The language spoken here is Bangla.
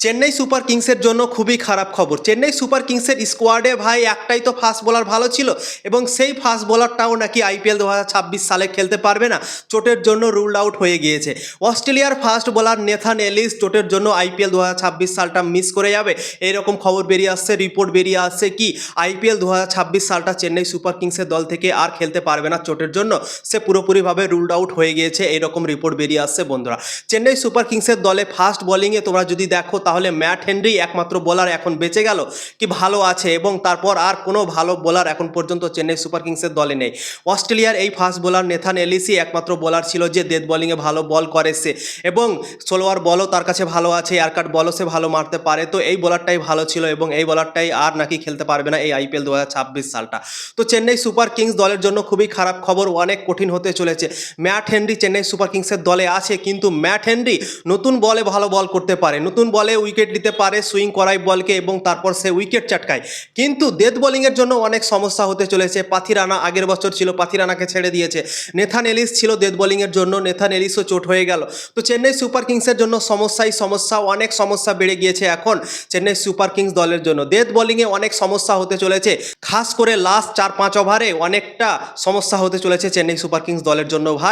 চেন্নাই সুপার কিংসের জন্য খুবই খারাপ খবর। চেন্নাই সুপার কিংসের স্কোয়াডে ভাই একটাই তো ফাস্ট বোলার ভালো ছিল এবং সেই ফাস্ট বোলারটাও নাকি আইপিএল 2026 সালে খেলতে পারবে না, চোটের জন্য রুলড আউট হয়ে গিয়েছে। অস্ট্রেলিয়ার ফাস্ট বোলার নেথান এলিস চোটের জন্য আইপিএল 2026 সালটা মিস করে যাবে, এইরকম খবর বেরিয়ে আসছে, রিপোর্ট বেরিয়ে আসছে কি আইপিএল 2026 সালটা চেন্নাই সুপার কিংসের দল থেকে আর খেলতে পারবে না চোটের জন্য, সে পুরোপুরিভাবে রুলড আউট হয়ে গিয়েছে, এইরকম রিপোর্ট বেরিয়ে আসছে। বন্ধুরা, চেন্নাই সুপার কিংসের দলে ফাস্ট বোলিংয়ে তোমরা যদি দেখো তাহলে ম্যাট হেনরি একমাত্র বোলার এখন বেঁচে গেল কি ভালো আছে, এবং তারপর আর কোনো ভালো বোলার এখন পর্যন্ত চেন্নাই সুপার কিংসের দলে নেই। অস্ট্রেলিয়ার এই ফাস্ট বোলার নেথান এলিসই একমাত্র বোলার ছিল যে ডেথ বোলিংয়ে ভালো বল করে সে, এবং স্লোয়ার বলও তার কাছে ভালো আছে, এয়ারকাট বলও সে ভালো মারতে পারে। তো এই বোলারটাই ভালো ছিল এবং এই বোলারটাই আর নাকি খেলতে পারবে না এই আইপিএল 2026 সালটা। তো চেন্নাই সুপার কিংস দলের জন্য খুবই খারাপ খবর, অনেক কঠিন হতে চলেছে। ম্যাট হেনরি চেন্নাই সুপার কিংসের দলে আছে, কিন্তু ম্যাট হেনরি নতুন বলে ভালো বল করতে পারে, নতুন বলে উইকেট নিতে পারে, সুইং করায় বলকে এবং তারপর সে উইকেট চাটকায়, কিন্তু ডেথ বোলিংয়ের জন্য অনেক সমস্যা হতে চলেছে। পাথিরানা আগের বছর ছিল, পাথিরানাকে ছেড়ে দিয়েছে। নেথান এলিস ছিল ডেথ বোলিংয়ের জন্য, নেথান এলিসও চোট হয়ে গেল। তো চেন্নাই সুপার কিংসের জন্য সমস্যা, অনেক সমস্যা বেড়ে গিয়েছে এখন চেন্নাই সুপার কিংস দলের জন্য। ডেথ বোলিংয়ে অনেক সমস্যা হতে চলেছে, খাস করে লাস্ট 4-5 ওভারে অনেকটা সমস্যা হতে চলেছে চেন্নাই সুপার কিংস দলের জন্য ভাই।